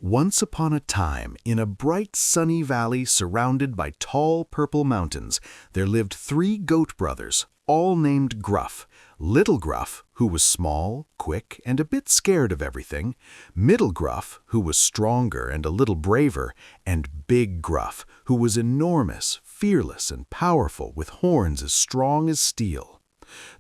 Once upon a time, in a bright sunny valley surrounded by tall purple mountains, there lived three goat brothers, all named Gruff. Little Gruff, who was small, quick, and a bit scared of everything; Middle Gruff, who was stronger and a little braver; and Big Gruff, who was enormous, fearless, and powerful, with horns as strong as steel.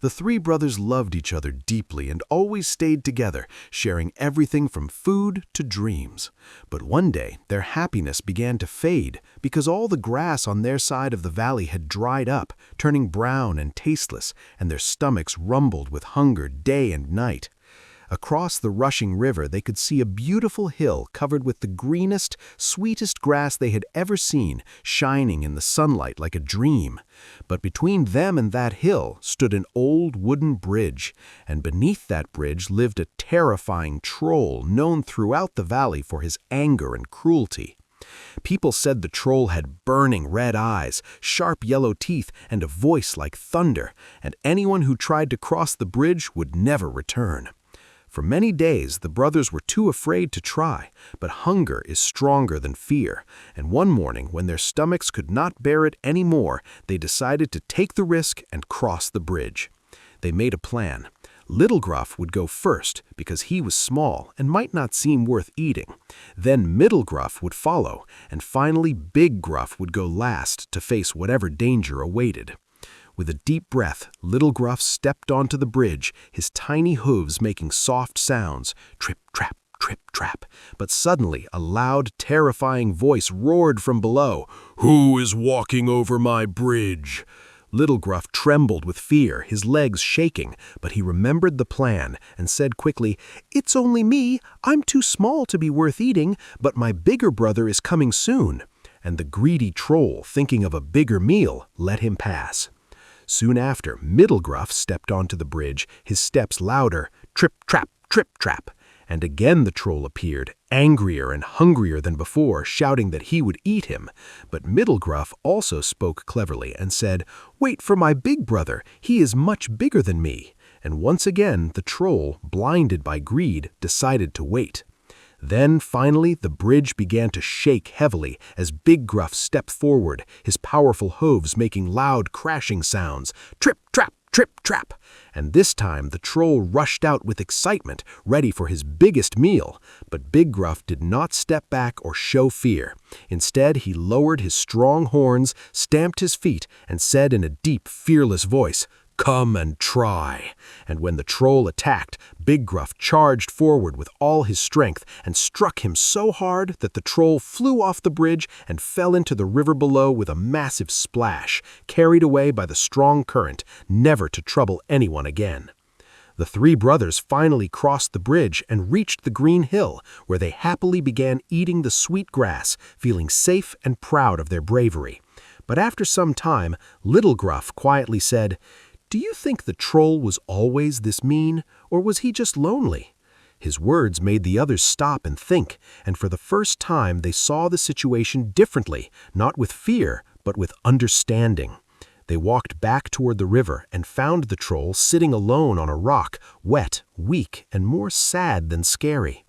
The three brothers loved each other deeply and always stayed together, sharing everything from food to dreams. But one day, their happiness began to fade because all the grass on their side of the valley had dried up, turning brown and tasteless, and their stomachs rumbled with hunger day and night. Across the rushing river, they could see a beautiful hill covered with the greenest, sweetest grass they had ever seen, shining in the sunlight like a dream. But between them and that hill stood an old wooden bridge, and beneath that bridge lived a terrifying troll known throughout the valley for his anger and cruelty. People said the troll had burning red eyes, sharp yellow teeth, and a voice like thunder, and anyone who tried to cross the bridge would never return. For many days, the brothers were too afraid to try, but hunger is stronger than fear, and one morning, when their stomachs could not bear it any more, they decided to take the risk and cross the bridge. They made a plan. Little Gruff would go first because he was small and might not seem worth eating. Then Middle Gruff would follow, and finally Big Gruff would go last to face whatever danger awaited. With a deep breath, Little Gruff stepped onto the bridge, his tiny hooves making soft sounds, trip, trap, trip, trap. But suddenly, a loud, terrifying voice roared from below. "Who is walking over my bridge?" Little Gruff trembled with fear, his legs shaking, but he remembered the plan and said quickly, "It's only me. I'm too small to be worth eating, but my bigger brother is coming soon." And the greedy troll, thinking of a bigger meal, let him pass. Soon after, Middle Gruff stepped onto the bridge, his steps louder, trip, trap, trip, trap. And again the troll appeared, angrier and hungrier than before, shouting that he would eat him. But Middle Gruff also spoke cleverly and said, "Wait for my big brother, he is much bigger than me." And once again, the troll, blinded by greed, decided to wait. Then, finally, the bridge began to shake heavily as Big Gruff stepped forward, his powerful hooves making loud crashing sounds, trip, trap, trip, trap. And this time the troll rushed out with excitement, ready for his biggest meal. But Big Gruff did not step back or show fear. Instead, he lowered his strong horns, stamped his feet, and said in a deep, fearless voice, "Come and try." And when the troll attacked, Big Gruff charged forward with all his strength and struck him so hard that the troll flew off the bridge and fell into the river below with a massive splash, carried away by the strong current, never to trouble anyone again. The three brothers finally crossed the bridge and reached the green hill, where they happily began eating the sweet grass, feeling safe and proud of their bravery. But after some time, Little Gruff quietly said, "Do you think the troll was always this mean, or was he just lonely?" His words made the others stop and think, and for the first time they saw the situation differently, not with fear, but with understanding. They walked back toward the river and found the troll sitting alone on a rock, wet, weak, and more sad than scary.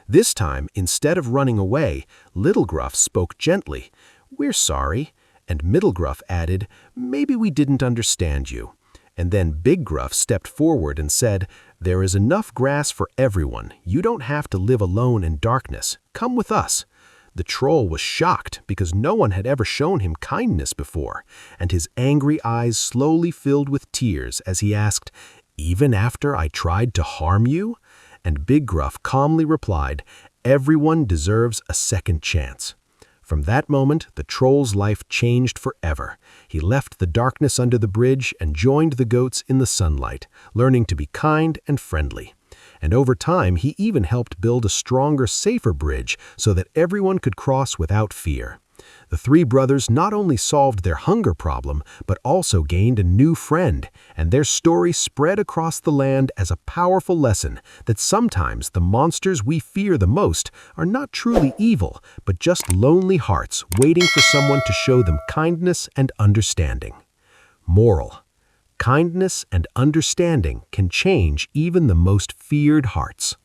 This time, instead of running away, Little Gruff spoke gently, "We're sorry." And Middle Gruff added, "Maybe we didn't understand you." And then Big Gruff stepped forward and said, "There is enough grass for everyone. You don't have to live alone in darkness. Come with us." The troll was shocked because no one had ever shown him kindness before, and his angry eyes slowly filled with tears as he asked, "Even after I tried to harm you?" And Big Gruff calmly replied, "Everyone deserves a second chance." From that moment, the troll's life changed forever. He left the darkness under the bridge and joined the goats in the sunlight, learning to be kind and friendly. And over time, he even helped build a stronger, safer bridge so that everyone could cross without fear. The three brothers not only solved their hunger problem, but also gained a new friend, and their story spread across the land as a powerful lesson that sometimes the monsters we fear the most are not truly evil, but just lonely hearts waiting for someone to show them kindness and understanding. Moral: kindness and understanding can change even the most feared hearts.